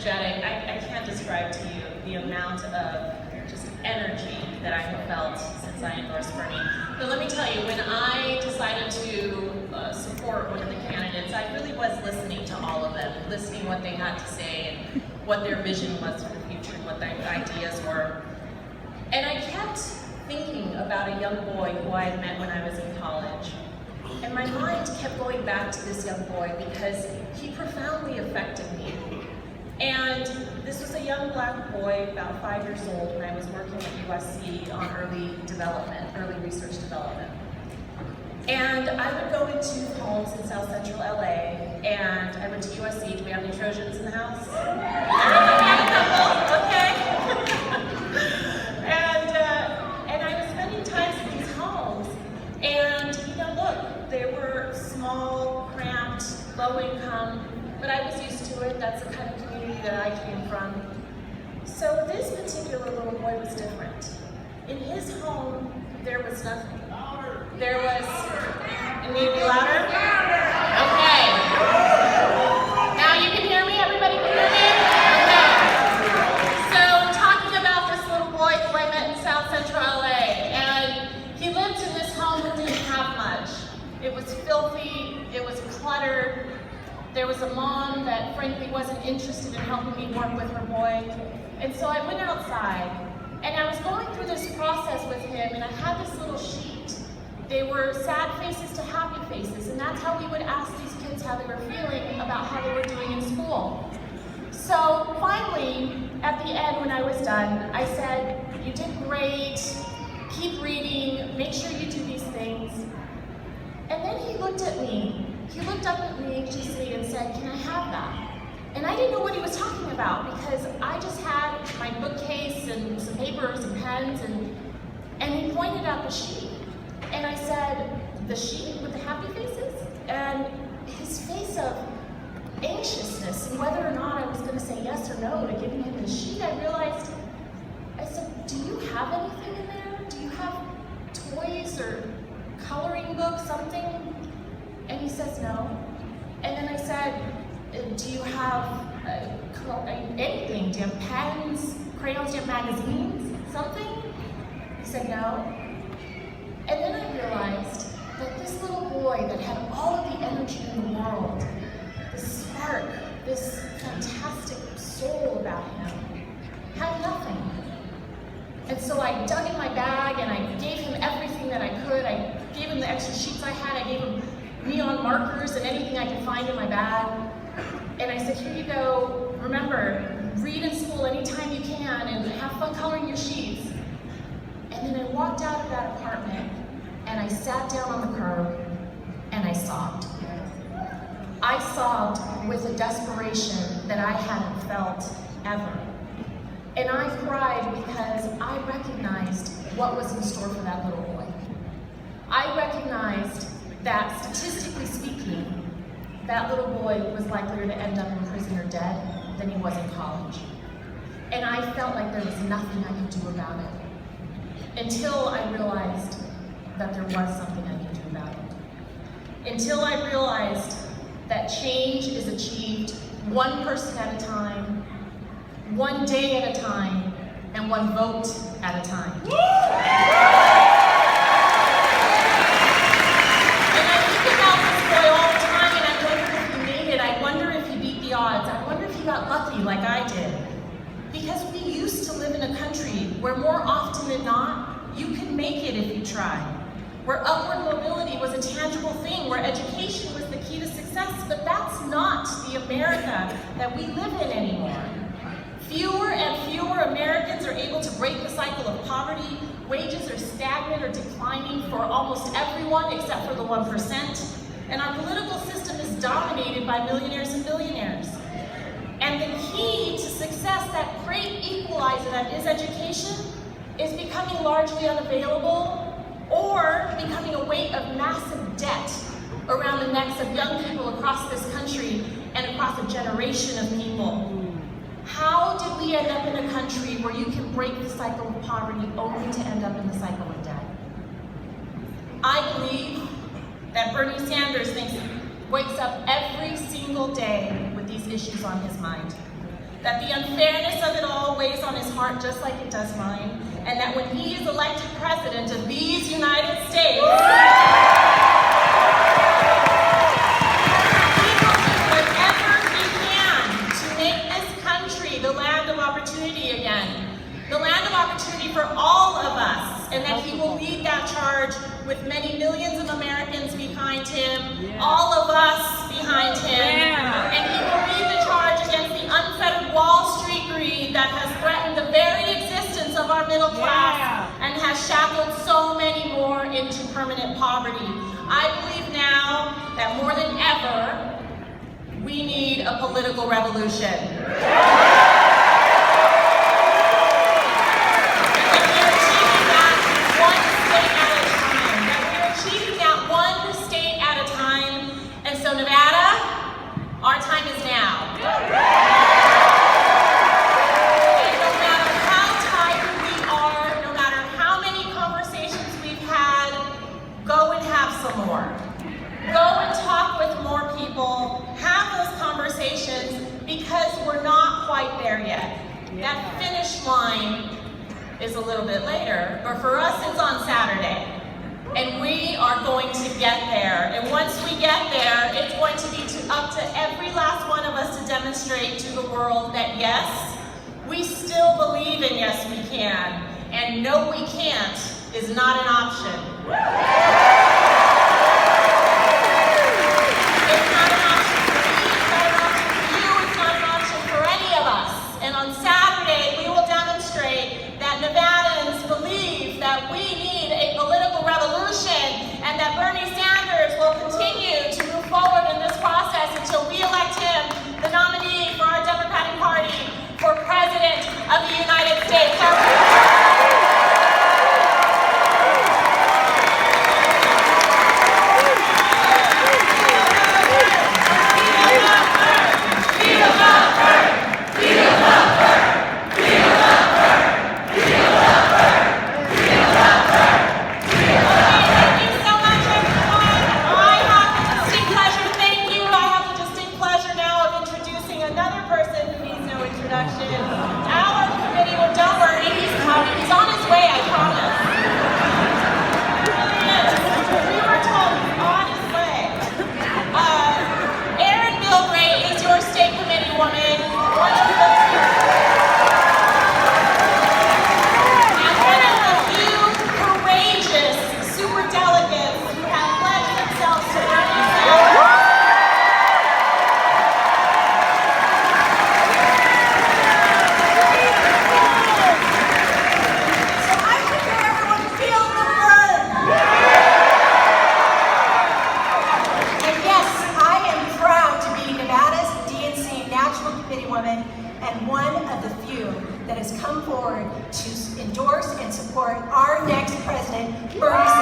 energetic. I can't describe to you the amount of just energy that I have felt since I endorsed Bernie. But let me tell you, when I decided to support one of the candidates, I really was listening to all of them, listening what they had to say and what their vision was for the future and what their ideas were. And I kept thinking about a young boy who I had met when I was in college. And my mind kept going back to this young boy because he profoundly affected me. And this was a young black boy, about 5 years old, when I was working at USC on early research development. And I would go into homes in South Central LA, and I went to USC. Do we have any Trojans in the house? Okay. And I was spending time in these homes, and look, they were small, cramped, low income, but I was used to it. That's the kind of community that I came from. So this particular little boy was different. In his home, there was nothing. There was, it need to be louder? Okay. Now you can hear me? Everybody can hear me? Okay. So talking about this little boy who I met in South Central LA, and he lived in this home that didn't have much. It was filthy, it was cluttered. There was a mom that frankly wasn't interested in helping me work with her boy. And so I went outside, and I was going through this process with him, and I had this little sheet. They were sad faces to happy faces, and that's how we would ask these kids how they were feeling about how they were doing in school. So finally, at the end when I was done, I said, "You did great, keep reading, make sure you do these things." And then he looked at me. He looked up at me anxiously and said, "Can I have that?" And I didn't know what he was talking about because I just had my bookcase and some papers and pens, and he pointed out the sheet. And I said, "The sheet with the happy faces?" And his face of anxiousness and whether or not I was going to say yes or no to giving him the sheet, I realized, I said, "Do you have anything in there? Do you have toys or coloring book, something?" And he says no. And then I said, "Do you have anything? Do you have pens, crayons, do you have magazines, something?" He said no. And then I realized that this little boy that had all of the energy in the world, this spark, this fantastic soul about him, had nothing. And so I dug in my bag and I gave him everything that I could. I gave him the extra sheets I had. I gave him neon markers and anything I could find in my bag. And I said, "Here you go. Remember, read in school anytime you can and have fun coloring your sheets." And then I walked out of that apartment and I sat down on the curb and I sobbed. I sobbed with a desperation that I hadn't felt ever. And I cried because I recognized what was in store for that little boy. I recognized that, statistically speaking, that little boy was likelier to end up in prison or dead than he was in college. And I felt like there was nothing I could do about it. Until I realized that there was something I could do about it. Until I realized that change is achieved one person at a time, one day at a time, and one vote at a time. And I think about this boy all the time, and I wonder if he made it. I wonder if he beat the odds. I wonder if he got lucky like I did. Because we used to live in a country where more often than not, you could make it if you tried. Where upward mobility was a tangible thing, where education was the key to success, but that's not the America that we live in anymore. Fewer and fewer Americans are able to break the cycle of poverty. Wages are stagnant or declining for almost everyone except for the 1%. And our political system is dominated by millionaires and billionaires. And the key to success, that great equalizer that is education, is becoming largely unavailable or becoming a weight of massive debt around the necks of young people across this country and across a generation of people. How did we end up in a country where you can break the cycle of poverty only to end up in the cycle of debt? I believe that Bernie Sanders wakes up every single day with these issues on his mind. that the unfairness of it all weighs on his heart just like it does mine, and that when he is elected president of these United States, he will do whatever he can to make this country the land of opportunity again, the land of opportunity for all of us, and that he will lead that charge with many millions of Americans behind him, all of us behind him, and he will lead the charge against the unfettered Wall Street greed that has threatened the very existence of our middle class and has shackled so many more into permanent poverty. I believe now that more than ever, we need a political revolution. So Nevada, our time is now. And no matter how tired we are, no matter how many conversations we've had, go and have some more. Go and talk with more people, have those conversations, because we're not quite there yet. That finish line is a little bit later, but for us it's on Saturday. And we are going to get there. And once we get there, it's going to be up to every last one of us to demonstrate to the world that yes, we still believe in yes we can, and no we can't is not an option. It's not an option for me, it's not an option for you, it's not an option for any of us. And on Saturday, we will demonstrate that Nevadans believe that we need a political revolution, and that Bernie Sanders will continue to move forward in this process until we elect him the nominee for our Democratic Party for President of the United States. Our committee, well, don't worry, he's coming. He's on his way, I promise. He really is. We were told he's on his way. Erin Bilbray is your state committee woman. One of the few courageous superdelegates who have pledged themselves to Bernie Sanders. And one of the few that has come forward to endorse and support our next president, Bernie Sanders.